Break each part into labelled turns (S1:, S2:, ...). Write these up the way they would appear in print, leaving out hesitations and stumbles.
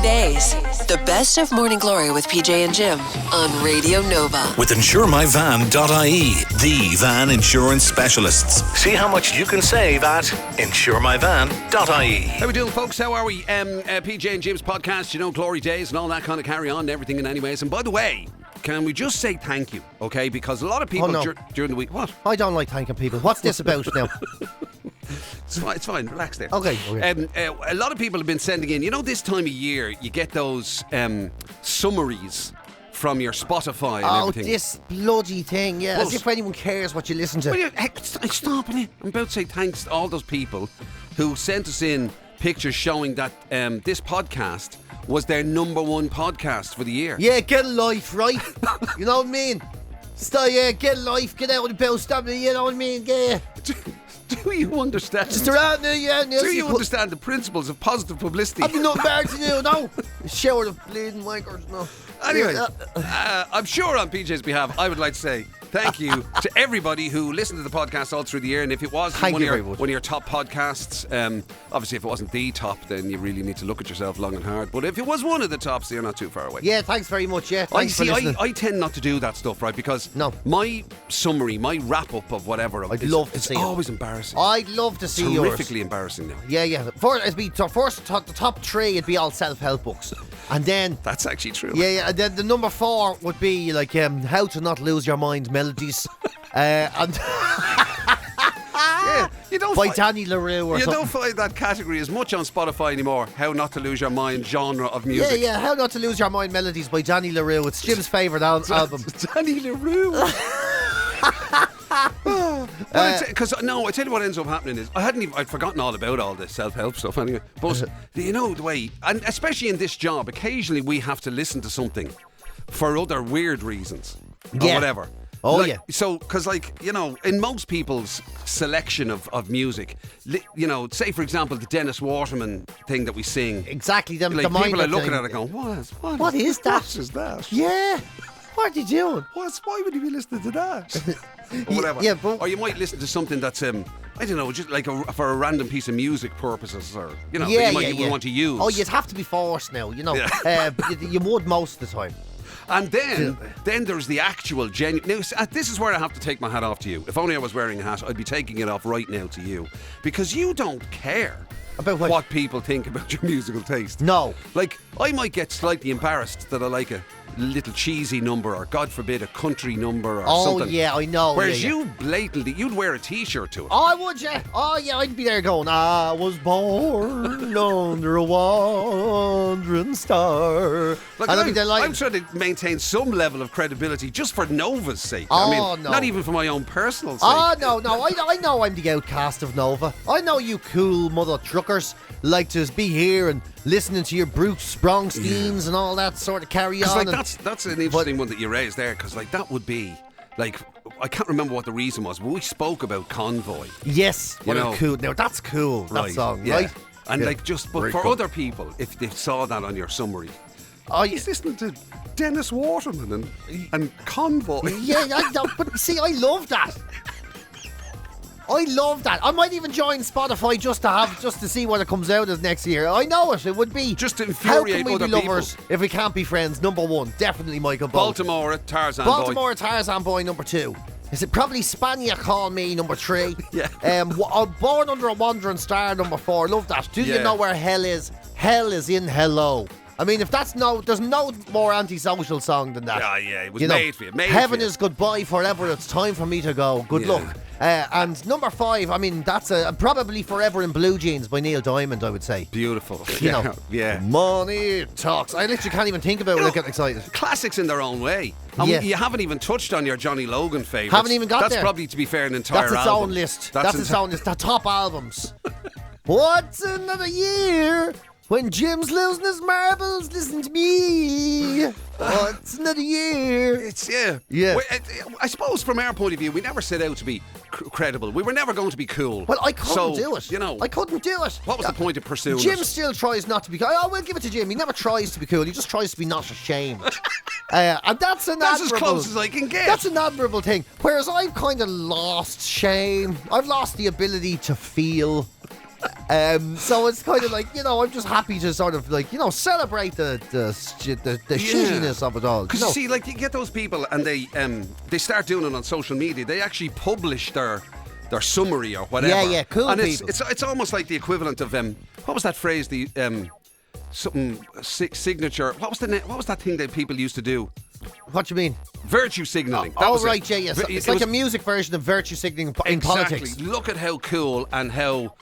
S1: GloryDaze, the best of Morning Glory with PJ and Jim on Radio Nova.
S2: With InsureMyVan.ie, the van insurance specialists. See how much you can save at InsureMyVan.ie.
S3: How we doing, folks? How are we? PJ and Jim's podcast, you know, GloryDaze and all that kind of carry on and everything in any ways. And by the way, can we just say thank you, okay? Because a lot of people during the week... What?
S4: I don't like thanking people. What's this about now?
S3: It's fine. Relax there.
S4: Okay.
S3: A lot of people have been sending in... You know, this time of year, you get those summaries from your Spotify and everything.
S4: Oh, this bloody thing, yeah. As if anyone cares what you listen to.
S3: Stop it. I'm about to say thanks to all those people who sent us in pictures showing that this podcast was their number one podcast for the year.
S4: Yeah, get a life, right? You know what I mean? Get a life, get out of the bill, stop it, you know what I mean? Yeah.
S3: Do you understand?
S4: Just around there, yeah.
S3: Do you understand the principles of positive publicity?
S4: I've nothing better to do, no. Shower of bleeding wankers, no.
S3: Anyway, I'm sure on PJ's behalf, I would like to say thank you to everybody who listened to the podcast all through the year. And if it was one of your top podcasts, obviously if it wasn't the top, then you really need to look at yourself long and hard. But if it was one of the tops, you're not too far away.
S4: Yeah, thanks very much, yeah. Thanks for listening.
S3: I tend not to do that stuff, right? Because my summary, my wrap-up of whatever,
S4: I'd love to see it.
S3: It's always embarrassing.
S4: I'd love to see yours.
S3: Terrifically embarrassing now.
S4: Yeah. The top three, it'd be all self-help books. And then...
S3: That's actually true.
S4: Yeah, and then the number 4 would be like how to not lose your mind melodies. And
S3: yeah, you don't
S4: by Danny LaRue or
S3: you
S4: something.
S3: don't find that category as much on Spotify anymore. How not to lose your mind genre of music.
S4: Yeah, how not to lose your mind melodies by Danny LaRue. It's Jim's favourite album.
S3: Danny LaRue. Because I tell you what ends up happening is I'd forgotten all about all this self-help stuff anyway. But you know the way, and especially in this job, occasionally we have to listen to something for other weird reasons or whatever.
S4: Oh,
S3: yeah. So, because in most people's selection of music, say for example the Dennis Waterman thing that we sing.
S4: Exactly.
S3: People are looking at it going, what is that? What is that?
S4: Yeah. What are you doing?
S3: Why would you be listening to that? Or whatever.
S4: Yeah, but
S3: or you might listen to something that's I don't know, just like for a random piece of music purposes, or you want to use.
S4: Oh, you'd have to be forced now. You know, you would most of the time.
S3: And then there's the actual genuine. Now, this is where I have to take my hat off to you. If only I was wearing a hat, I'd be taking it off right now to you, because you don't care
S4: about what
S3: people think about your musical taste.
S4: No.
S3: Like, I might get slightly embarrassed that I like a little cheesy number, or God forbid a country number or something. Oh
S4: yeah, I know.
S3: Whereas you blatantly, you'd wear a t-shirt to it.
S4: Oh, would you? Oh yeah, I'd be there going, I was born under a wandering star.
S3: Look, I'm trying to maintain some level of credibility just for Nova's sake.
S4: No.
S3: Not even for my own personal sake.
S4: Oh no, I know I'm the outcast of Nova. I know you cool mother truckers like to be here and listening to your Bruce Springsteens and all that sort of carry on.
S3: That's an interesting one that you raised there, because that would be like, I can't remember what the reason was, but we spoke about Convoy.
S4: Yes, cool. Now that's cool, that song, right?
S3: And but for other people, if they saw that on your summary, he's listening to Dennis Waterman and Convoy.
S4: Yeah, I know, but see, I love that. I might even join Spotify just to see what it comes out as next year. I know it would be
S3: just to infuriate
S4: how can we
S3: other
S4: be lovers if we can't be friends. Number 1, definitely Michael Bolton.
S3: Baltimore
S4: Tarzan Boy. Number 2. Is it probably Spania Call Me? Number 3.
S3: Yeah.
S4: Born Under a Wandering Star. Number 4. Love that. Do you know where hell is? Hell is in Hello. I mean, there's no more antisocial song than that.
S3: Yeah, it was made for you.
S4: Heaven is goodbye forever. It's time for me to go. Good luck. And number 5, I mean, that's probably Forever in Blue Jeans by Neil Diamond, I would say.
S3: Beautiful.
S4: Yeah. Money talks. I literally can't even think about it when I get excited.
S3: Classics in their own way. And you haven't even touched on your Johnny Logan favourites.
S4: Haven't even got there.
S3: That's probably, to be fair, an entire album.
S4: That's its own list. That's its own list. The top albums. What's another year? When Jim's losing his marbles, listen to me. It's another year.
S3: Yeah. I suppose from our point of view, we never set out to be credible. We were never going to be cool.
S4: Well, I couldn't do it. I couldn't do it.
S3: What was the point of pursuing
S4: Jim still tries not to be cool. We'll give it to Jim. He never tries to be cool. He just tries to be not ashamed. And that's
S3: as close as I can get.
S4: That's an admirable thing. Whereas I've kind of lost shame. I've lost the ability to feel. So it's kind of like, I'm just happy to sort of like, celebrate the shittiness of it all.
S3: Because you see, like, you get those people and they start doing it on social media. They actually publish their summary or whatever.
S4: Yeah, cool
S3: and
S4: people.
S3: It's almost like the equivalent of what was that phrase? The signature. What was that thing that people used to do?
S4: What do you mean?
S3: Virtue signaling.
S4: Right, yeah. So it's like a music version of virtue signaling in politics.
S3: Look at how cool and how,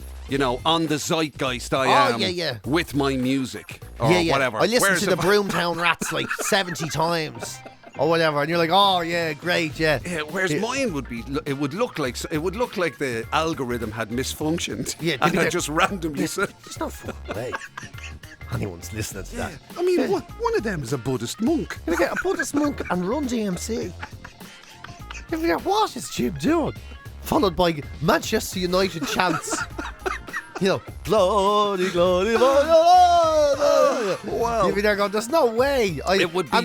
S3: on the zeitgeist I am with my music or whatever.
S4: I listened to the Broomtown Rats like 70 times or whatever, and you're like, oh yeah, great, yeah.
S3: Whereas mine would be, it would look like the algorithm had misfunctioned.
S4: Yeah,
S3: and I just randomly said,
S4: there's no fucking way anyone's listening to that.
S3: I mean, one of them is a Buddhist monk.
S4: You get a Buddhist monk and Run DMC. You forget, what is Jim doing? Followed by Manchester United chants. Glory, glory,
S3: wow.
S4: You'd be there going, there's no way.
S3: It would be,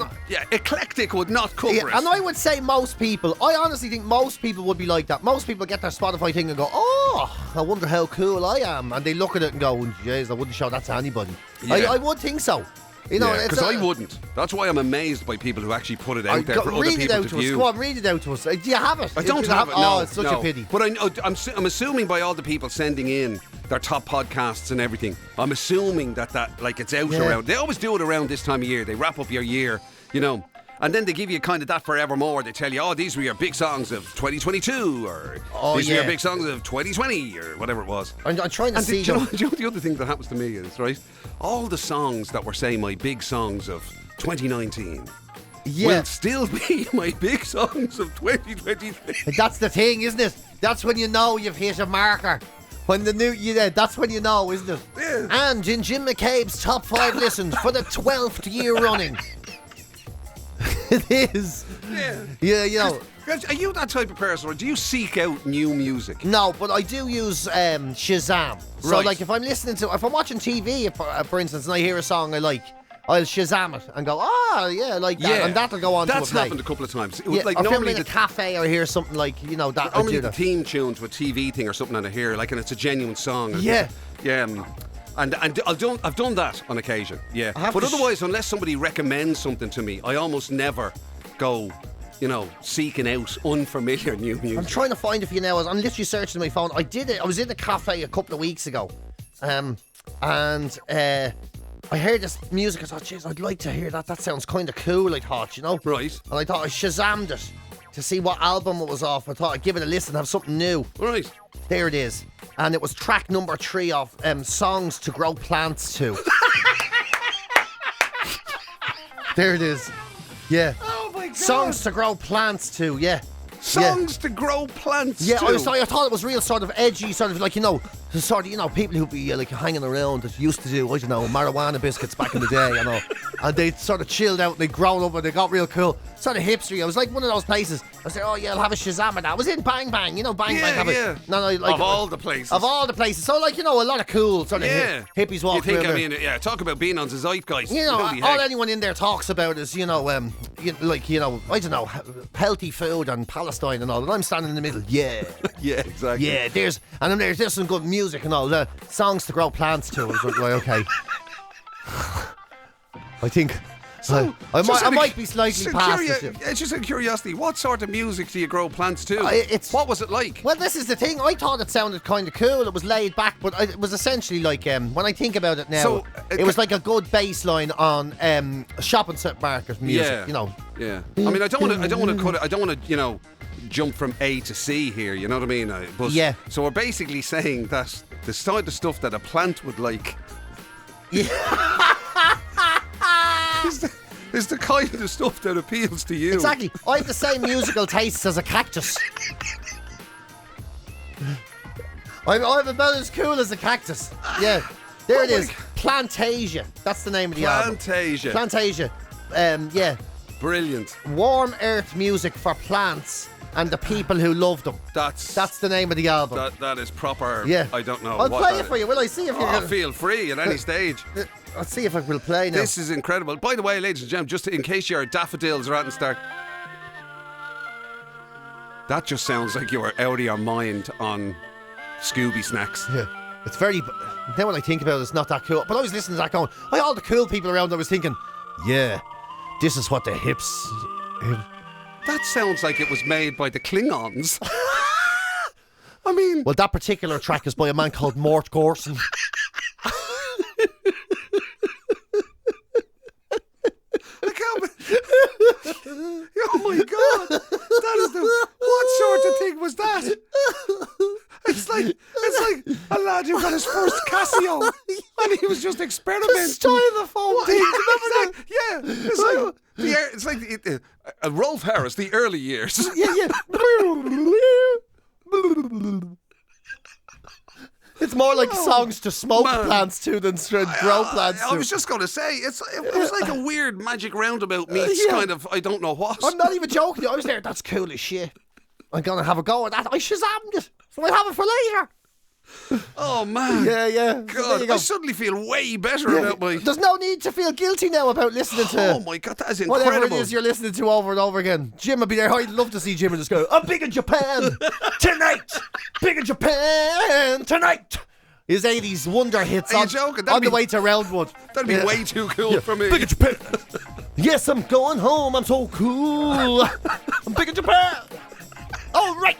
S3: eclectic would not cover it.
S4: And I would say I honestly think most people would be like that. Most people get their Spotify thing and go, oh, I wonder how cool I am. And they look at it and go, jeez, I wouldn't show that to anybody.
S3: Yeah.
S4: I would think so.
S3: Because I wouldn't. That's why I'm amazed by people who actually put it out there for other people to view.
S4: Go on, read it out to us. Do you have it?
S3: I don't have it, no.
S4: Oh, it's such a pity.
S3: But I'm assuming by all the people sending in their top podcasts and everything, I'm assuming that like it's out around. They always do it around this time of year. They wrap up your year, and then they give you kind of that forevermore. They tell you, these were your big songs of 2022, or these were your big songs of 2020, or whatever it was.
S4: I'm trying to see.
S3: Do you know the other thing that happens to me is, right? All the songs that were, say, my big songs of 2019 will still be my big songs of 2023.
S4: That's the thing, isn't it? That's when you know you've hit a marker. When that's when you know, isn't it?
S3: Yeah.
S4: And in Jim McCabe's top 5 listens for the 12th year running. It is. Yeah.
S3: Are you that type of person, or do you seek out new music?
S4: No, but I do use Shazam. So,
S3: right.
S4: like, if I'm watching TV, for instance, and I hear a song I like, I'll Shazam it and go, like that, and that'll go on to a play.
S3: That's happened a couple of times.
S4: Or if I'm in a cafe or hear something like, that.
S3: Normally the theme tune to a TV thing or something, and I hear, like, and it's a genuine song.
S4: Yeah.
S3: And I've done that on occasion, yeah. But otherwise, unless somebody recommends something to me, I almost never go, seeking out unfamiliar new music.
S4: I'm trying to find a few now. I'm literally searching my phone. I did it. I was in the cafe a couple of weeks ago, and I heard this music. I thought, jeez, I'd like to hear that. That sounds kind of cool, I thought,
S3: Right.
S4: And I thought I Shazammed it to see what album it was off. I thought I'd give it a listen, have something new.
S3: Right.
S4: There it is. And it was track number 3 of Songs to Grow Plants To. There it is. Yeah.
S3: Oh my God.
S4: Songs to Grow Plants To, yeah.
S3: Songs to grow plants
S4: to.
S3: I
S4: thought it was real sort of edgy, sort of like, people who'd be like hanging around that used to do, marijuana biscuits back in the day, and they sort of chilled out, they grown up and they got real cool. Sort of hipstery. I was like one of those places. I said, I'll have a Shazam of that. I was in Bang Bang, Bang Bang.
S3: Yeah. Of all the places. So
S4: a lot of cool sort of hippies walking around.
S3: You think, talk about being on the zeitgeist.
S4: All anyone in there talks about is, I don't know, healthy food and Palestine and all, and I'm standing in the middle. Yeah.
S3: Yeah, exactly.
S4: Yeah, there's some good music and all. The songs to grow plants to. I was like, okay. I think I might be slightly past it.
S3: It's just a curiosity. What sort of music do you grow plants to? What was it like?
S4: Well, this is the thing. I thought it sounded kind of cool. It was laid back, but it was essentially like, when I think about it now, it was like a good bass line on shopping market music.
S3: Yeah. I mean, I don't want to cut it. I don't want to, jump from A to C here. You know what I mean? So we're basically saying that the sort of stuff that a plant would like.
S4: Yeah.
S3: is the kind of stuff that appeals to you.
S4: Exactly. I have the same musical tastes as a cactus. I'm about as cool as a cactus. Yeah. There it is. Plantasia. That's the name of the album. Plantasia. Yeah.
S3: Brilliant.
S4: Warm earth music for plants and the people who love them. That's the name of the album.
S3: That is proper.
S4: Yeah.
S3: I don't know.
S4: I'll play it for you. Will I see if you can?
S3: Feel free at any stage.
S4: I'll see if I will play now.
S3: This is incredible. By the way, ladies and gentlemen, just in case your daffodils are out and start. That just sounds like you were out of your mind on Scooby snacks.
S4: Yeah. It's very... Now when I think about it, it's not that cool. But I was listening to that going, all the cool people around, I was thinking, yeah, this is what the hips...
S3: That sounds like it was made by the Klingons. I mean...
S4: Well, that particular track is by a man called Mort Garson.
S3: Oh my God! That is what sort of thing was that? It's like a lad who got his first Casio and he was just experimenting.
S4: The stylophone thing. Remember that?
S3: Yeah, it's like Rolf Harris, the early years.
S4: Yeah. It's more like songs to smoke plants to than grow plants to.
S3: I was just going to say, it was like a weird magic roundabout meets kind of, I don't know what.
S4: I'm not even joking. I was there. That's cool as shit. I'm going to have a go at that. I Shazammed it. So I'll have it for later.
S3: Oh, man.
S4: Yeah.
S3: God, I suddenly feel way better about my...
S4: There's no need to feel guilty now about listening to...
S3: Oh, my God, that is incredible.
S4: Whatever it is you're listening to over and over again. Jim would be there. I'd love to see Jim and just go, I'm big in Japan tonight. Big in Japan tonight. His 80s wonder hits on the way to Roundwood.
S3: That'd be way too cool for me.
S4: Big in Japan. Yes, I'm going home. I'm so cool. I'm big in Japan. All right.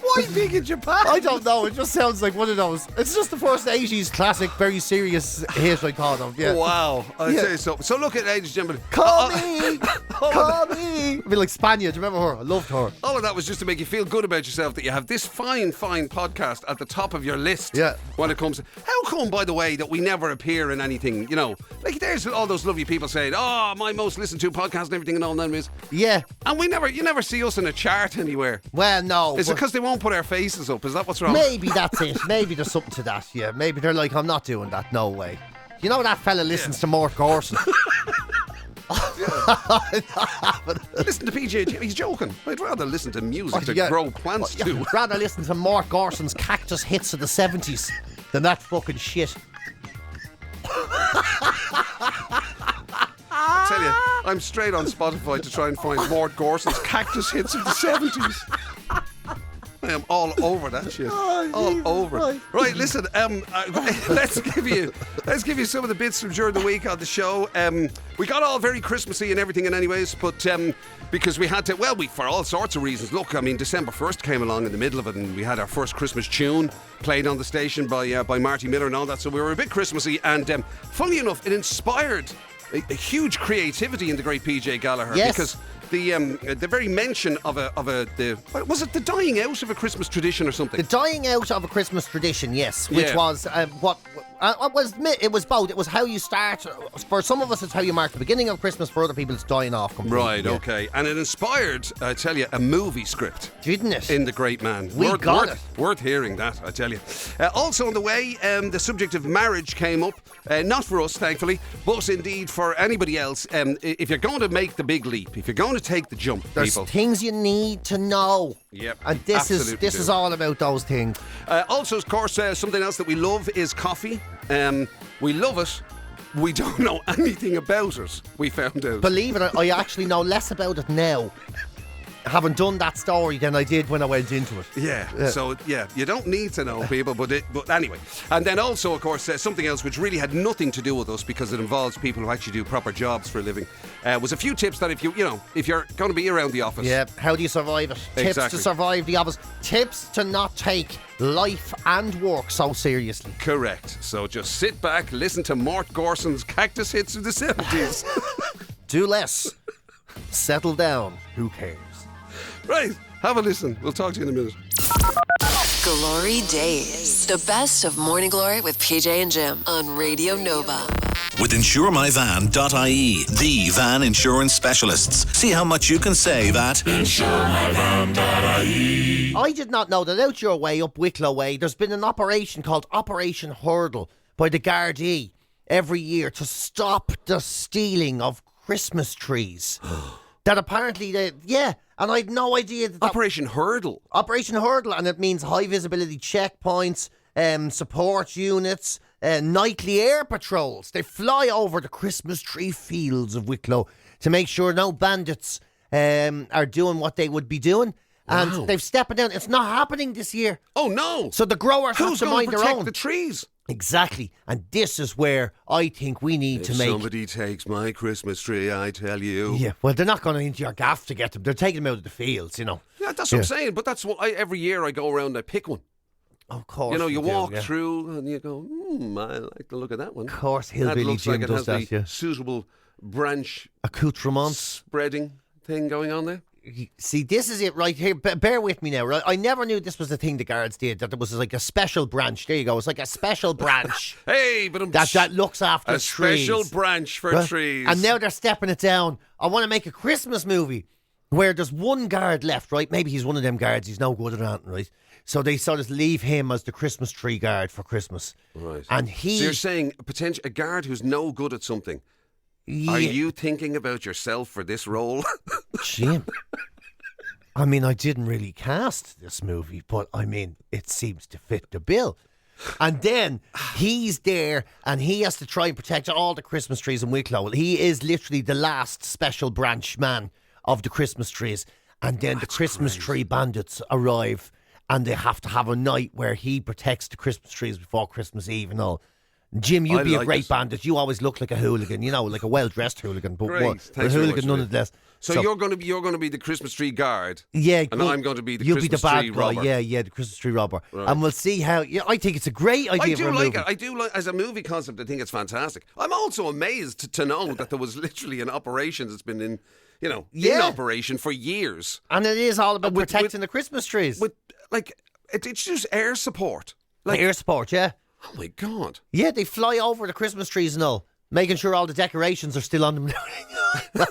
S3: Why big in Japan?
S4: I don't know. It just sounds like one of those. It's just the first 80s classic, very serious hit I thought of. Yeah.
S3: Wow. I'd say so. So look at ladies and gentlemen.
S4: Call me. Call me. A bit like Spania. Do you remember her? I loved her.
S3: All of that was just to make you feel good about yourself that you have this fine podcast at the top of your list.
S4: Yeah.
S3: When it comes to... How come, by the way, that we never appear in anything, like there's all those lovely people saying, oh, my most listened to podcast and everything and all that is.
S4: Yeah.
S3: And you never see us in a chart anywhere.
S4: Well, no.
S3: Is it because they won't put our faces up? Is that what's wrong?
S4: Maybe that's it. Maybe there's something to that. Yeah. Maybe they're like, I'm not doing that. No way. You know that fella listens to Mort Garson.
S3: Listen to PJ. He's joking. I'd rather listen to music to grow plants to.
S4: I'd rather listen to Mort Garson's cactus hits of the 70s than that fucking shit.
S3: I tell you, I'm straight on Spotify to try and find Mort Garson's cactus hits of the 70s. I am all over that shit. All over. Right, listen. Let's give you some of the bits from during the week on the show. We got all very Christmassy and everything, in anyways, but because we had to. Well, for all sorts of reasons. Look, I mean, December 1st came along in the middle of it, and we had our first Christmas tune played on the station by Marty Miller and all that. So we were a bit Christmassy, and funnily enough, it inspired a huge creativity in the great PJ Gallagher.
S4: Yes.
S3: Because the very mention of was it the dying out of a Christmas tradition or something?
S4: The dying out of a Christmas tradition, yes, which was it was both. It was how you start. For some of us, it's how you mark the beginning of Christmas. For other people, it's dying off completely.
S3: Right, okay. And it inspired, I tell you, a movie script.
S4: Didn't it?
S3: In The Great Man. Worth hearing that, I tell you. Also on the way, the subject of marriage came up. Not for us, thankfully, but indeed for anybody else. If you're going to make the big leap, if you're going to take the jump,
S4: there's
S3: people,
S4: things you need to know.
S3: Yep.
S4: And this is all about those things.
S3: Also, of course, something else that we love is coffee. We love it. We don't know anything about it, we found out.
S4: Believe it, I actually know less about it now, having done that story, than I did when I went into it.
S3: Yeah. So, you don't need to know, people, but anyway. And then also, of course, something else which really had nothing to do with us, because it involves people who actually do proper jobs for a living, was a few tips that if you're going to be around the office.
S4: Yeah, how do you survive it?
S3: Exactly.
S4: Tips to survive the office. Tips to not take life and work so seriously.
S3: Correct. So just sit back, listen to Mort Garson's cactus hits of the 70s.
S4: Do less. Settle down. Who cares?
S3: Right, have a listen. We'll talk to you in a minute.
S1: GloryDaze. The best of Morning Glory with PJ and Jim on Radio Nova.
S2: With InsureMyVan.ie, the van insurance specialists. See how much you can save at InsureMyVan.ie.
S4: I did not know that out your way, up Wicklow way, there's been an operation called Operation Hurdle by the Gardaí every year to stop the stealing of Christmas trees. That apparently, and I had no idea that
S3: Operation Hurdle.
S4: Operation Hurdle, and it means high visibility checkpoints, support units, nightly air patrols. They fly over the Christmas tree fields of Wicklow to make sure no bandits are doing what they would be doing. And they've stepped it down. It's not happening this year.
S3: Oh, no.
S4: So the growers have to mind their own.
S3: Who's going to protect the trees?
S4: Exactly. And this is where I think we need to make...
S3: somebody takes my Christmas tree, I tell you.
S4: Yeah, well, they're not going into your gaff to get them. They're taking them out of the fields, Yeah,
S3: that's what I'm saying. But that's what every year I go around and I pick one.
S4: Of course.
S3: You walk through and you go, I like the look of that one.
S4: Of course, Hillbilly Jim does that,
S3: it has the suitable branch
S4: accoutrements
S3: spreading thing going on there.
S4: See, this is it right here. Bear with me now, right? I never knew this was the thing the guards did, that there was like a special branch. There you go. It's like a special branch.
S3: Hey, but
S4: that looks after
S3: a
S4: trees.
S3: Special branch for trees.
S4: And now they're stepping it down. I want to make a Christmas movie where there's one guard left, right? Maybe he's one of them guards. He's no good at anything, right? So they sort of leave him as the Christmas tree guard for Christmas.
S3: Right.
S4: And
S3: So you're saying a guard who's no good at something. Yeah. Are you thinking about yourself for this role?
S4: Jim. I mean, I didn't really cast this movie, but I mean, it seems to fit the bill. And then he's there and he has to try and protect all the Christmas trees in Wicklow. He is literally the last special branch man of the Christmas trees. And then the Christmas tree bandits arrive and they have to have a night where he protects the Christmas trees before Christmas Eve and all. Jim, you'd be a great bandit. You always look like a hooligan, like a well-dressed hooligan, but a hooligan nonetheless.
S3: So you're going to be the Christmas tree guard.
S4: Yeah,
S3: and I'm going to be the
S4: you'll
S3: Christmas
S4: be the bad
S3: tree
S4: guy.
S3: robber.
S4: Yeah, the Christmas tree robber. Right. And we'll see how. Yeah, I think it's a great idea for a movie.
S3: I do like as a movie concept. I think it's fantastic. I'm also amazed to know that there was literally an operation that's been in operation for years,
S4: and it is all about protecting the Christmas trees.
S3: It's just air support.
S4: Air support, yeah.
S3: Oh my God.
S4: Yeah, they fly over the Christmas trees and all, making sure all the decorations are still on them.
S3: Oh,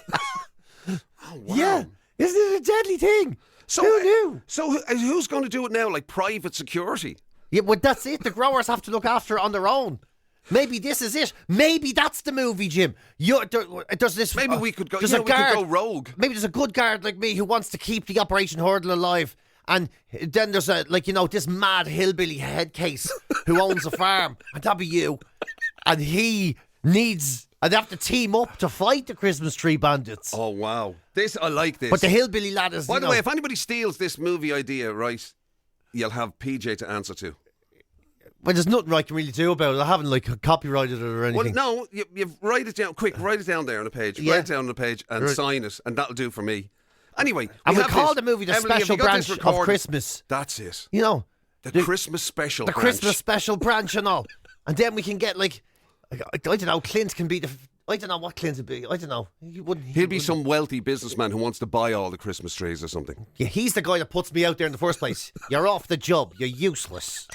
S3: wow.
S4: Yeah, isn't it a deadly thing?
S3: So,
S4: who knew?
S3: So who's going to do it now? Like private security?
S4: Yeah, but that's it. The growers have to look after it on their own. Maybe this is it. Maybe that's the movie, Jim. There's this.
S3: Maybe we could go.
S4: We
S3: could go rogue.
S4: Maybe there's a good guard like me who wants to keep the Operation Hurdle alive. And then there's this mad hillbilly head case who owns a farm, and that'd be you. And I'd have to team up to fight the Christmas tree bandits.
S3: Oh wow, I like this.
S4: But the hillbilly lad is.
S3: By the way, if anybody steals this movie idea, right, you'll have PJ to answer to.
S4: Well, there's nothing I can really do about it. I haven't copyrighted it or anything.
S3: Well, no, you write it down. Quick, write it down there on a page. Yeah. Write it down on a page and sign it, and that'll do for me. Anyway,
S4: and we'll call the movie the
S3: Emily,
S4: special branch of Christmas.
S3: That's it.
S4: The
S3: Christmas special branch.
S4: The Christmas special branch and all. And then we can get I don't know, Clint can be I don't know what Clint would be. I don't know.
S3: He'll be some wealthy businessman who wants to buy all the Christmas trees or something.
S4: Yeah, he's the guy that puts me out there in the first place. You're off the job. You're useless.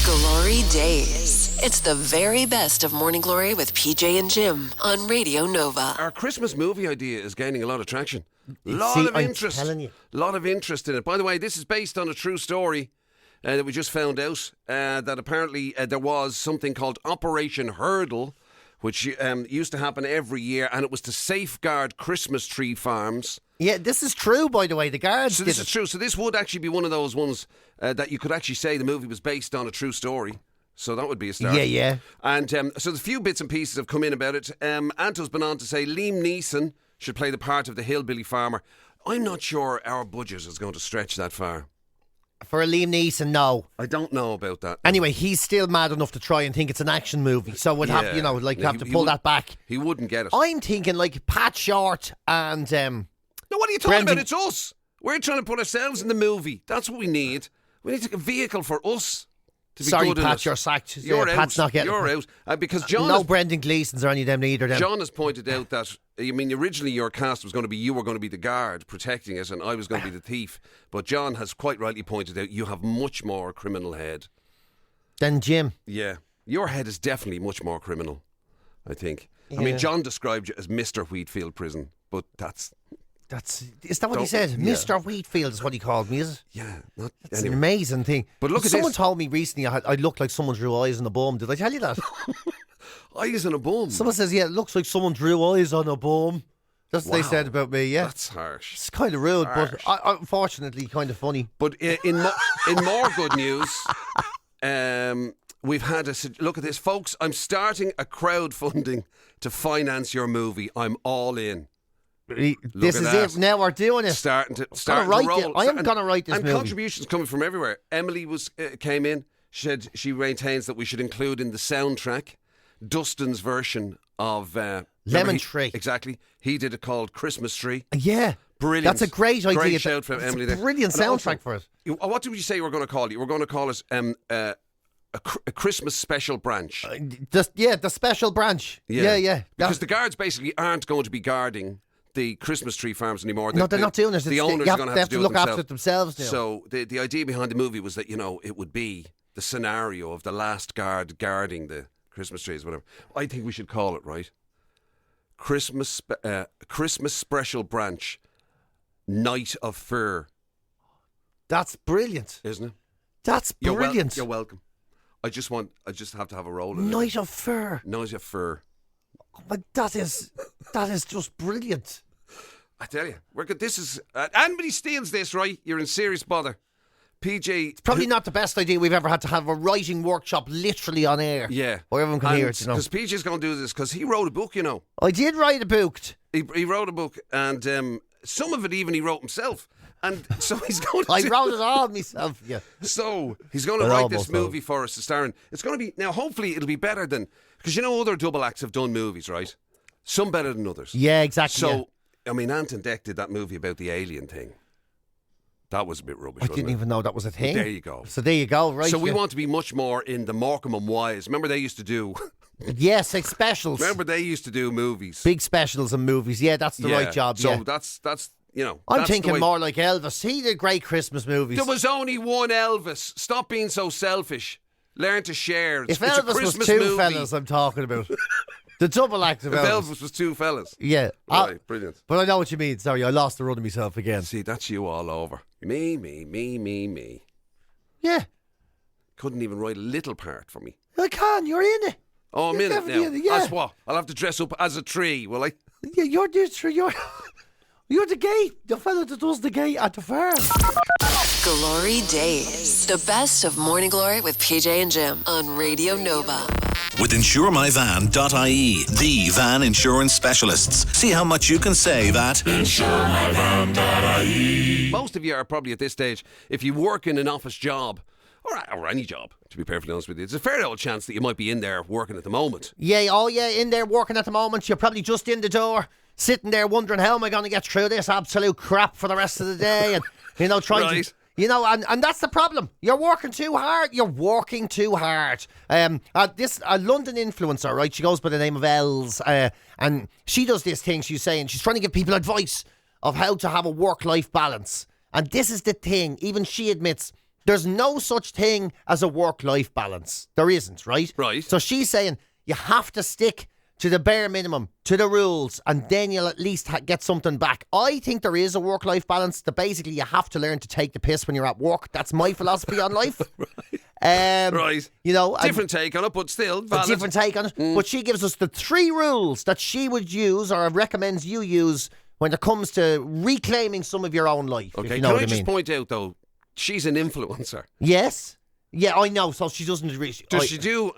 S1: GloryDaze. It's the very best of Morning Glory with PJ and Jim on Radio Nova.
S3: Our Christmas movie idea is gaining a lot of traction. I'm telling you. A lot of interest in it. By the way, this is based on a true story that we just found out that apparently there was something called Operation Hurdle, which used to happen every year, and it was to safeguard Christmas tree farms.
S4: Yeah, this is true, by the way. The guards
S3: So this is true. So this would actually be one of those ones that you could actually say the movie was based on a true story. So that would be a start.
S4: Yeah.
S3: And so a few bits and pieces have come in about it. Anto's been on to say Liam Neeson should play the part of the hillbilly farmer. I'm not sure our budget is going to stretch that far.
S4: For a Liam Neeson, no.
S3: I don't know about that.
S4: Anyway, he's still mad enough to try and think it's an action movie, so we'd have, have to pull that back.
S3: He wouldn't get it.
S4: I'm thinking like Pat Short and
S3: No, what are you talking about? It's us. We're trying to put ourselves in the movie. That's what we need. We need a vehicle for us to be good in
S4: Pat,
S3: it.
S4: you're sacked.
S3: You're out.
S4: Pat's not getting
S3: You're out. Because John
S4: no Brendan Gleesons or any of them either.
S3: John has pointed out that, originally your cast was going to be, you were going to be the guard protecting it and I was going to be the thief. But John has quite rightly pointed out you have much more criminal head.
S4: Than Jim.
S3: Yeah. Your head is definitely much more criminal, I think. Yeah. John described you as Mr. Wheatfield Prison, but
S4: is that what he said? Yeah. Mr. Wheatfield is what he called me, is it?
S3: Yeah.
S4: That's an amazing thing.
S3: But look at
S4: someone told me recently I looked like someone drew eyes on a bum. Did I tell you that?
S3: Eyes on a bum?
S4: Someone says, yeah, it looks like someone drew eyes on a bum. That's what they said about me, yeah.
S3: That's harsh.
S4: It's kind of rude, but unfortunately kind of funny.
S3: But in more good news, we've had look at this, folks. I'm starting a crowdfunding to finance your movie. I'm all in.
S4: This is it. Now we're doing it.
S3: Starting to
S4: write
S3: roll.
S4: I am going to write this
S3: and
S4: movie.
S3: Contributions coming from everywhere. Emily came in. She maintains that we should include in the soundtrack Dustin's version of
S4: Lemon Tree.
S3: Exactly. He did it called Christmas Tree.
S4: Yeah.
S3: Brilliant.
S4: That's a great idea.
S3: Great shout from Emily there.
S4: Brilliant soundtrack for it.
S3: What did you say you were going to call it? You were going to call it a Christmas special branch.
S4: The special branch. Yeah.
S3: Because the guards basically aren't going to be guarding the Christmas tree farms anymore.
S4: No, they're not doing it.
S3: The owners are going to have to
S4: look after it themselves now.
S3: So the idea behind the movie was that, it would be the scenario of the last guard guarding the Christmas trees, whatever. I think we should call it, right? Christmas special branch, Night of Fur.
S4: That's brilliant.
S3: Isn't it?
S4: That's brilliant.
S3: You're welcome. I just have to have a roll in
S4: Night of Fur.
S3: Night of Fur.
S4: But that is just brilliant.
S3: I tell you, this is anybody steals this, right? You're in serious bother. PJ,
S4: it's probably not the best idea we've ever had to have a writing workshop literally on air.
S3: Yeah,
S4: where everyone can hear it.
S3: Because PJ's going to do this because he wrote a book.
S4: I did write a book.
S3: He wrote a book, and some of it even he wrote himself. And so he's going to...
S4: I wrote it all myself, yeah.
S3: So he's going to write this movie for us to star in. It's going to be... Now, hopefully, it'll be better than... Because other double acts have done movies, right? Some better than others.
S4: Yeah, exactly.
S3: So, I mean, Ant and Dec did that movie about the alien thing. That was a bit rubbish,
S4: I didn't even know that was a thing.
S3: There you go.
S4: So there you go, right?
S3: So we want to be much more in the Morecambe and Wise. Remember they used to do...
S4: Yes, like specials.
S3: Remember they used to do movies.
S4: Big specials and movies. Yeah, that's the right job,
S3: So that's
S4: I'm thinking more like Elvis. He did great Christmas movies.
S3: There was only one Elvis. Stop being so selfish. Learn to share.
S4: If Elvis was two fellas, I'm talking about. The double act of Elvis.
S3: If Elvis was two fellas.
S4: Yeah.
S3: Right, brilliant.
S4: But I know what you mean. Sorry, I lost the run of myself again.
S3: See, that's you all over. Me.
S4: Yeah.
S3: Couldn't even write a little part for me.
S4: I can. You're in it.
S3: Oh, I'm in it now.
S4: Yeah.
S3: That's what? I'll have to dress up as a tree, will I?
S4: Yeah, you're the gate. The fella that does the gate at the farm.
S1: GloryDaze. The best of Morning Glory with PJ and Jim on Radio Nova.
S2: With InsureMyVan.ie, the van insurance specialists. See how much you can save at InsureMyVan.ie.
S3: Most of you are probably at this stage, if you work in an office job, or any job, to be perfectly honest with you, it's a fair old chance that you might be in there working at the moment.
S4: Yeah, in there working at the moment. You're probably just in the door, sitting there wondering, how am I going to get through this absolute crap for the rest of the day? And, trying
S3: right.
S4: to... and that's the problem. You're working too hard. A London influencer, right? She goes by the name of Els, and she does this thing. She's saying she's trying to give people advice of how to have a work-life balance. And this is the thing. Even she admits there's no such thing as a work-life balance. There isn't, right?
S3: Right.
S4: So she's saying you have to stick to the bare minimum, to the rules, and then you'll at least get something back. I think there is a work-life balance that basically you have to learn to take the piss when you're at work. That's my philosophy on life.
S3: Right. Different take on it, but still valid.
S4: A different take on it. But she gives us the 3 rules that she would use or recommends you use when it comes to reclaiming some of your own life.
S3: Okay,
S4: if you know
S3: can
S4: what
S3: I
S4: I mean.
S3: just point out, though, she's an influencer.
S4: Yes. Yeah, I know. So she doesn't really...
S3: Does she do,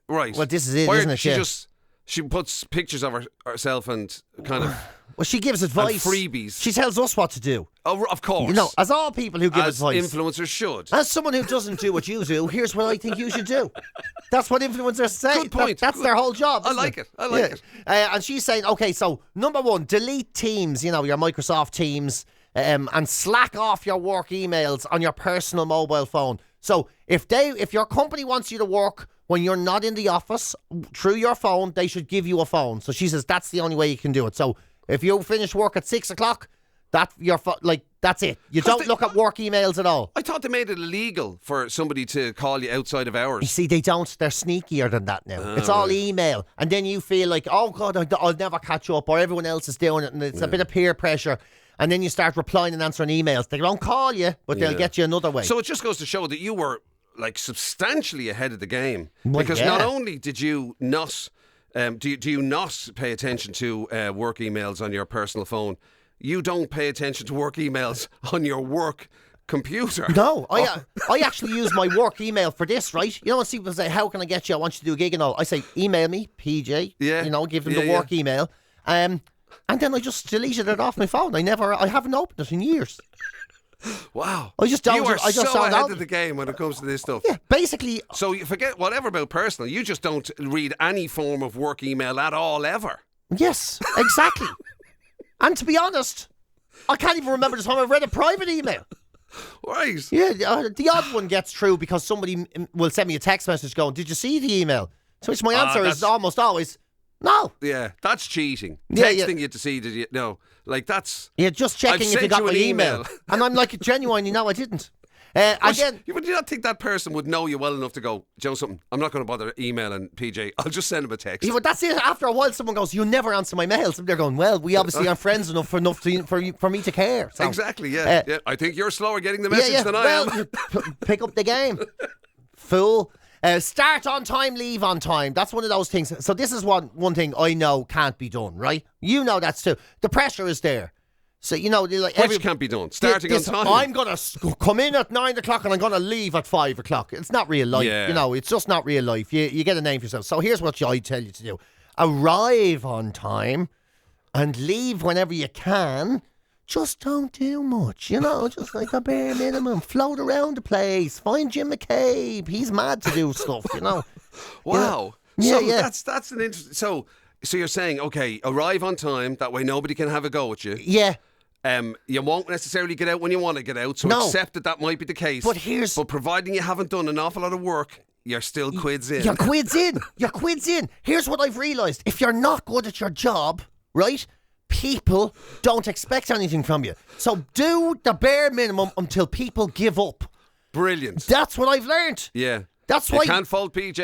S3: right.
S4: Well, this is it, isn't it?
S3: She puts pictures of herself and kind of...
S4: Well, she gives advice.
S3: And freebies.
S4: She tells us what to do.
S3: Oh, of course.
S4: As all people who give advice.
S3: As influencers should.
S4: As someone who doesn't do what you do, here's what I think you should do. That's what influencers say.
S3: Good point.
S4: That's their whole job.
S3: I like it. It.
S4: And she's saying, okay, so number 1, delete Teams, your Microsoft Teams, and slack off your work emails on your personal mobile phone. So if your company wants you to work when you're not in the office through your phone, they should give you a phone. So she says that's the only way you can do it. So if you finish work at 6 o'clock, that's it. You don't look at work emails at all.
S3: I thought they made it illegal for somebody to call you outside of hours.
S4: You see, they don't. They're sneakier than that now. It's all email. And then you feel like, oh, God, I'll never catch up, or everyone else is doing it, and it's a bit of peer pressure. And then you start replying and answering emails. They don't call you, but they'll get you another way.
S3: So it just goes to show that you were substantially ahead of the game. Because not only did you not, do you not pay attention to work emails on your personal phone, you don't pay attention to work emails on your work computer.
S4: No, I actually use my work email for this, right? When people say, how can I get you? I want you to do a gig and all. I say, email me, PJ.
S3: Yeah.
S4: Give them the work email. And then I just deleted it off my phone. I haven't opened it in years.
S3: Wow.
S4: I just don't.
S3: You are
S4: I just
S3: so
S4: don't
S3: ahead
S4: know.
S3: of the game when it comes to this stuff.
S4: Yeah, basically.
S3: So you forget whatever about personal. You just don't read any form of work email at all, ever.
S4: Yes, exactly. And to be honest, I can't even remember the time I've read a private email.
S3: Right.
S4: Yeah, the odd one gets through because somebody will send me a text message going, "Did you see the email?" To which my answer is almost always, "No."
S3: Yeah, that's cheating.
S4: Yeah,
S3: Texting you to see, did you? No, like that's.
S4: Yeah, just checking
S3: I've
S4: if you got
S3: sent
S4: my
S3: you an
S4: email. And I'm like, genuinely, no, I didn't. And then,
S3: Would you not think that person would know you well enough to go, Joe, something? I'm not going to bother emailing PJ. I'll just send him a text.
S4: yeah, but that's it. After a while, someone goes, "You never answer my mails." And they're going, "Well, we obviously aren't friends enough for me to care." So,
S3: Exactly. Yeah. Yeah. I think you're slower getting the message than I
S4: well,
S3: am.
S4: you pick up the game, fool. Start on time, leave on time. That's one of those things. So this is one thing I know can't be done, right? You know that's too. The pressure is there. So, like
S3: Which can't be done. Starting on time.
S4: I'm going to come in at 9 o'clock and I'm going to leave at 5 o'clock. It's not real life.
S3: Yeah.
S4: It's just not real life. You get a name for yourself. So here's what I tell you to do. Arrive on time and leave whenever you can. Just don't do much, just like a bare minimum. Float around the place. Find Jim McCabe. He's mad to do stuff,
S3: Wow.
S4: Yeah,
S3: so
S4: yeah.
S3: that's an interesting. So you're saying, okay, arrive on time. That way nobody can have a go at you.
S4: Yeah.
S3: You won't necessarily get out when you want to get out, so
S4: No.
S3: accept that might be the case.
S4: But
S3: providing you haven't done an awful lot of work, you're still quids in.
S4: You're quids in. You're quids in. Here's what I've realised. If you're not good at your job, right, people don't expect anything from you. So do the bare minimum until people give up.
S3: Brilliant.
S4: That's what I've learned.
S3: Yeah.
S4: That's
S3: You
S4: why.
S3: can't fault PJ.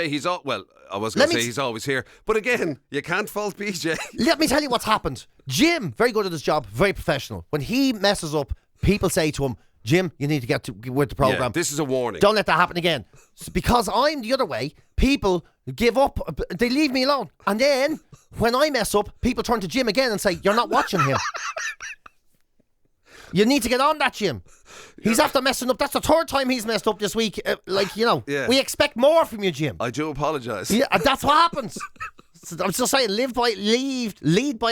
S3: I was going to say he's always here. But again, you can't fault PJ.
S4: Let me tell you what's happened. Jim, very good at his job, very professional. When he messes up, people say to him, "Jim, you need to get with the program."
S3: Yeah, this is a warning.
S4: Don't let that happen again. Because I'm the other way, people give up, they leave me alone. And then, when I mess up, people turn to Jim again and say, "You're not watching him." You need to get on that, Jim. He's after messing up. That's the third time he's messed up this week.
S3: Yeah.
S4: We expect more from you, Jim.
S3: I do apologise.
S4: Yeah, and that's what happens. So I'm just saying, lead by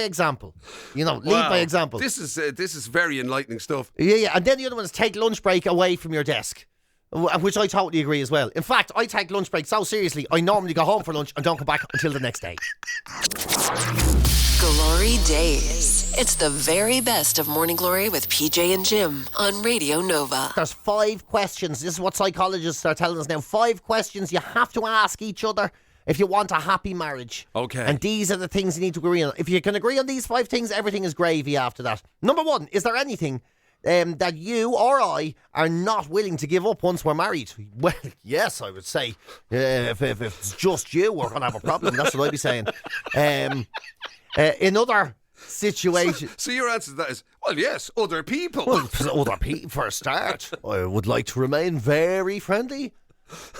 S4: example. Lead by example.
S3: This is very enlightening stuff.
S4: Yeah. And then the other one is take lunch break away from your desk, which I totally agree as well. In fact, I take lunch break so seriously, I normally go home for lunch and don't come back until the next day.
S1: GloryDaze. It's the very best of Morning Glory with PJ and Jim on Radio Nova.
S4: There's 5 questions. This is what psychologists are telling us now. 5 questions you have to ask each other if you want a happy marriage.
S3: Okay.
S4: And these are the things you need to agree on. If you can agree on these 5 things, everything is gravy after that. Number 1, is there anything that you or I are not willing to give up once we're married? Well, yes, I would say. If it's just you, we're going to have a problem. That's what I'd be saying. In other situations...
S3: So your answer to that is, well, yes, other people.
S4: Well, other people, for a start. I would like to remain very friendly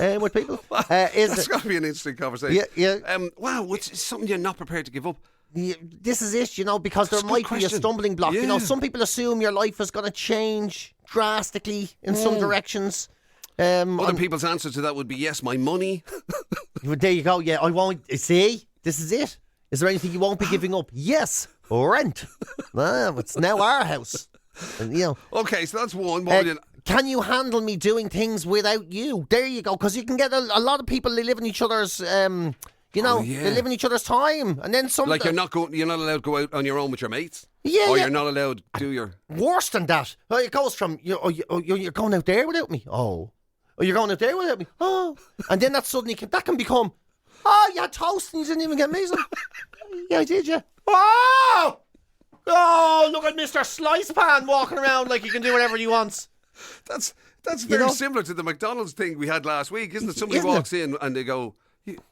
S4: with people.
S3: That's got to be an interesting conversation.
S4: Yeah.
S3: Wow, it's something you're not prepared to give up.
S4: This is it, because there might be a stumbling block.
S3: Yeah.
S4: Some people assume your life is going to change drastically in some directions.
S3: Other people's answer to that would be, yes, my money.
S4: There you go. Yeah, I won't. See, this is it. Is there anything you won't be giving up? Yes, rent. It's now our house. And,
S3: Okay, so that's one.
S4: Can you handle me doing things without you? There you go. Because you can get a lot of people. They live in each other's. They live in each other's time, and then some.
S3: Like you're not allowed to go out on your own with your mates.
S4: Yeah,
S3: or you're not allowed to do your.
S4: Worse than that. It goes from you're going out there without me. Oh, you're going out there without me. Oh, and then that suddenly can become. Oh, you had toast and you didn't even get me some. Yeah, I did. Yeah. Oh, look at Mr. Slice Pan walking around like he can do whatever he wants.
S3: That's very similar to the McDonald's thing we had last week, isn't it? Somebody walks in and they go,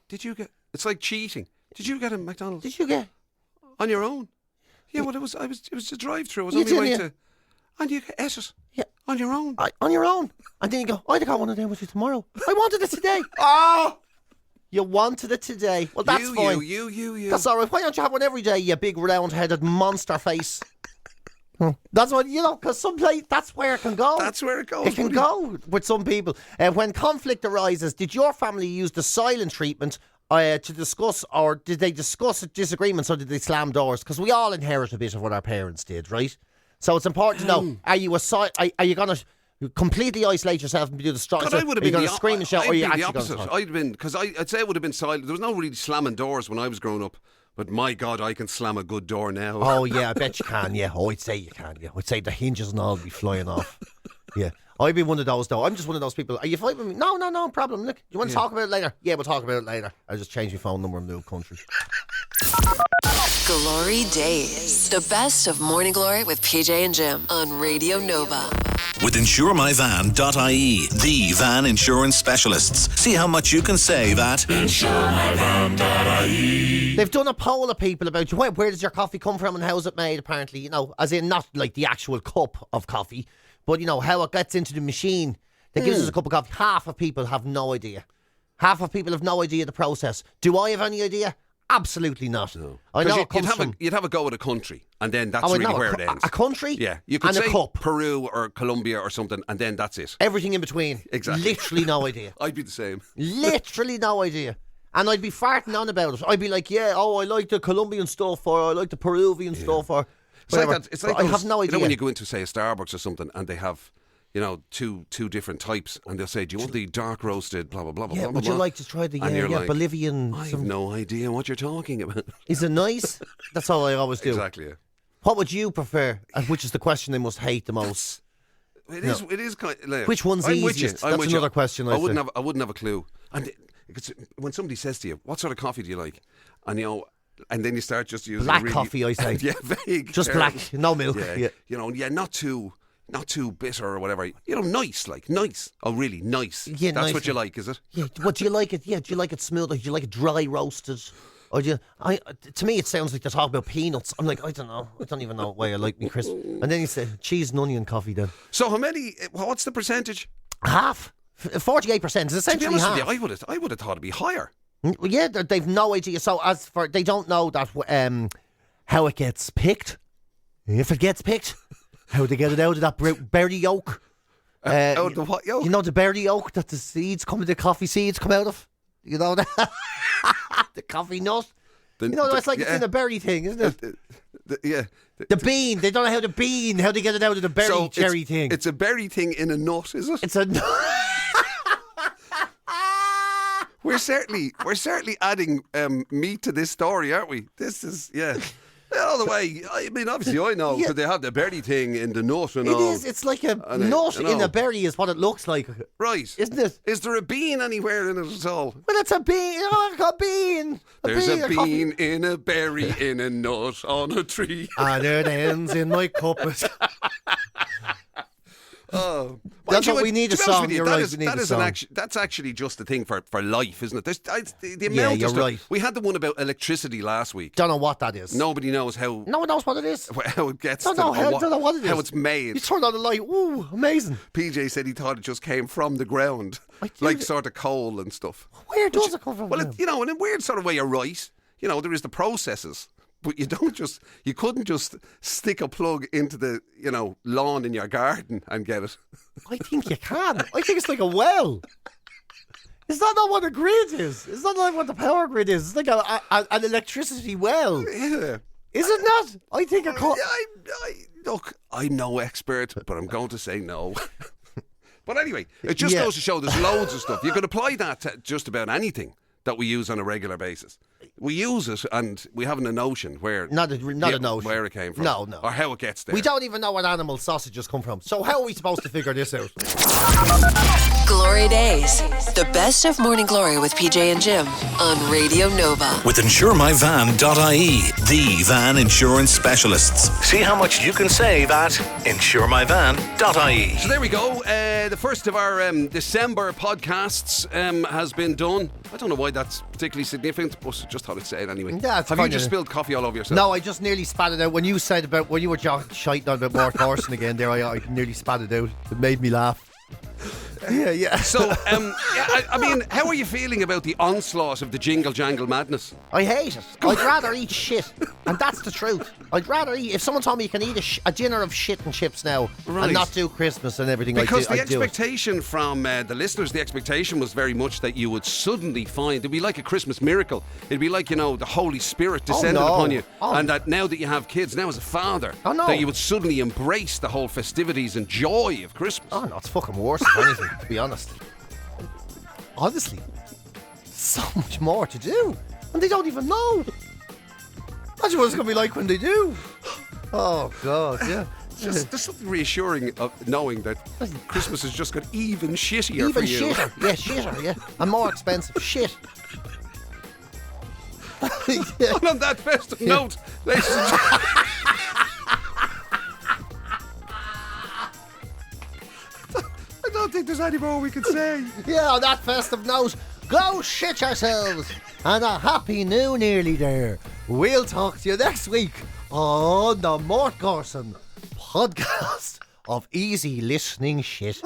S3: "Did you get?" It's like cheating. Did you get a McDonald's?
S4: Did you get
S3: on your own? Yeah, well, it was a drive-through. I was on my way to, and you ate it. Yeah, on your own.
S4: On your own. And then you go, I'd got one of them with you tomorrow. I wanted it today. Oh, you wanted it today. Well, that's fine.
S3: You.
S4: That's all right. Why don't you have one every day, you big round-headed monster face? That's what, because someplace, that's where it can go.
S3: That's where it goes.
S4: It can go with some people. When conflict arises, did your family use the silent treatment to discuss, or did they discuss disagreements, or did they slam doors? Because we all inherit a bit of what our parents did, right? So it's important to know: are you going to completely isolate yourself and do the strong?
S3: I would have been
S4: going to scream and shout, or are you actually
S3: the opposite? I'd say it would have been silent. There was no really slamming doors when I was growing up. But my God, I can slam a good door now.
S4: Oh yeah, I bet you can. Yeah, I'd say you can. Yeah, I'd say the hinges and all would be flying off. Yeah. I'd be one of those, though. I'm just one of those people. Are you fighting with me? No problem. Look, you want to talk about it later? Yeah, we'll talk about it later. I'll just change my phone number and move country.
S1: GloryDaze. The best of Morning Glory with PJ and Jim on Radio Nova.
S2: With InsureMyVan.ie, the van insurance specialists. See how much you can save at InsureMyVan.ie.
S4: They've done a poll of people about where does your coffee come from and how's it made, apparently. You know, as in not like the actual cup of coffee, but, you know, how it gets into the machine that gives us a cup of coffee. Half of people have no idea. Half of people have no idea the process. Do I have any idea? Absolutely not. No. I know
S3: you'd have a go at a country, and then that's really where it ends.
S4: A country?
S3: Yeah. You could say
S4: a cup.
S3: Peru or Colombia or something, and then that's it.
S4: Everything in between.
S3: Exactly.
S4: Literally no idea.
S3: I'd be the same.
S4: Literally no idea. And I'd be farting on about it. I'd be like, I like the Colombian stuff, or I like the Peruvian stuff, or whatever.
S3: It's like
S4: I have no idea.
S3: You know, when you go into, say, a Starbucks or something, and they have, you know, two different types, and they'll say, do you want the dark roasted, blah, blah, blah, blah, blah,
S4: would you like to try the
S3: like,
S4: Bolivian?
S3: I have no idea what you're talking about.
S4: Is it nice? That's all I always do.
S3: Exactly, yeah.
S4: What would you prefer? And which is the question they must hate the most?
S3: It is kind of, like,
S4: which one's easiest? That's another question I
S3: wouldn't have a clue. And when somebody says to you, what sort of coffee do you like? And, you know, and then you start just using
S4: black coffee, I say.
S3: Yeah, vague.
S4: Just black, no milk.
S3: Yeah. You know, not too bitter or whatever. You know, nice. Oh, really nice.
S4: Yeah,
S3: that's
S4: nice.
S3: what you like, is it?
S4: Yeah. What do you like it? Yeah. Do you like it smooth? Or do you like it dry roasted? Or to me, it sounds like they're talking about peanuts. I'm like, I don't know. I don't even know why I like me crisp. And then you say cheese and onion coffee. Then.
S3: So how many? What's the percentage?
S4: Half. 48% is essentially half.
S3: I would have thought it'd be higher.
S4: Well, yeah, they've no idea. So as for they don't know that how it gets picked. If it gets picked, how they get it out of that berry yolk.
S3: Out of the what yolk?
S4: You know the berry yolk that the coffee seeds come out of. You know that the coffee nut. It's like it's in a berry thing, isn't it? The bean. They don't know how they get it out of the berry cherry thing.
S3: It's a berry thing in a nut, is it?
S4: It's a nut.
S3: We're certainly adding meat to this story, aren't we? This is all the way. I mean, obviously, I know because they have the berry thing in the nut and all.
S4: It is. It's like a nut in a berry, is what it looks like.
S3: Right,
S4: isn't it?
S3: Is there a bean anywhere in it at all?
S4: Well, it's a bean. Oh, a bean.
S3: There's a bean in a berry in a nut on a tree.
S4: And it ends in my cup.
S3: Oh,
S4: that's what we need a song. You're right.
S3: That's actually just a thing for life, isn't it? The amount
S4: you're
S3: of stuff.
S4: Right.
S3: We had the one about electricity last week.
S4: Don't know what that is.
S3: Nobody knows how.
S4: No one knows what it is.
S3: How it gets.
S4: Don't know what it is.
S3: How it's made.
S4: You turn on the light. Ooh, amazing.
S3: PJ said he thought it just came from the ground, like sort of coal and stuff.
S4: Where does it come from?
S3: Well, in a weird sort of way, you're right. You know, there is the processes. But you couldn't just stick a plug into the, lawn in your garden and get it.
S4: I think you can. I think it's like a well. Is that not what a grid is? Is that not what the power grid is? It's like an electricity well.
S3: Yeah.
S4: Is it not? I think it could.
S3: Look, I'm no expert, but I'm going to say no. But anyway, it just goes to show there's loads of stuff. You could apply that to just about anything that we use on a regular basis. We use it and we haven't a notion where...
S4: Not a notion.
S3: Where it came from.
S4: No.
S3: Or how it gets there.
S4: We don't even know what animal sausages come from. So how are we supposed to figure this out?
S1: GloryDaze. The best of Morning Glory with PJ and Jim on Radio Nova.
S2: With InsureMyVan.ie, the van insurance specialists. See how much you can save at InsureMyVan.ie.
S3: So there we go. The first of our December podcasts has been done. I don't know why that's particularly significant, but just thought I'd say it anyway.
S4: Yeah,
S3: Have you just spilled coffee all over yourself?
S4: No, I just nearly spat it out. When you were shiting on about Mort Garson again there, I nearly spat it out. It made me laugh. Yeah.
S3: So, I mean, how are you feeling about the onslaught of the jingle jangle madness?
S4: I hate it. I'd rather eat shit, and that's the truth. I'd rather eat. If someone told me you can eat a dinner of shit and chips now and not do Christmas and everything,
S3: because the
S4: I'd do it.
S3: expectation from the listeners, the expectation was very much that you would suddenly find it'd be like a Christmas miracle. It'd be like, the Holy Spirit descended upon you, and that now that you have kids, now as a father, that you would suddenly embrace the whole festivities and joy of Christmas.
S4: Oh no, it's fucking worse than anything, to be honest. Honestly, so much more to do, and they don't even know. Imagine what it's going to be like when they do. Oh, God, yeah.
S3: There's something reassuring of knowing that Christmas has just got even shittier for you.
S4: Even shitter, yeah. And more expensive shit.
S3: Yeah. And on that festive note, ladies and gentlemen, I don't think there's any more we can say.
S4: Yeah, on that festive note, go shit yourselves, and a happy new nearly there. We'll talk to you next week on the Mort Garson podcast of easy listening shit.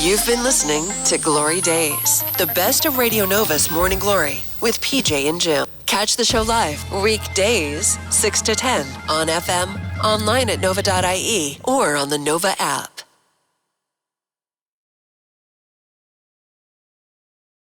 S1: You've been listening to GloryDaze, the best of Radio Nova's Morning Glory with PJ and Jim. Catch the show live weekdays 6 to 10 on FM, online at nova.ie, or on the Nova app.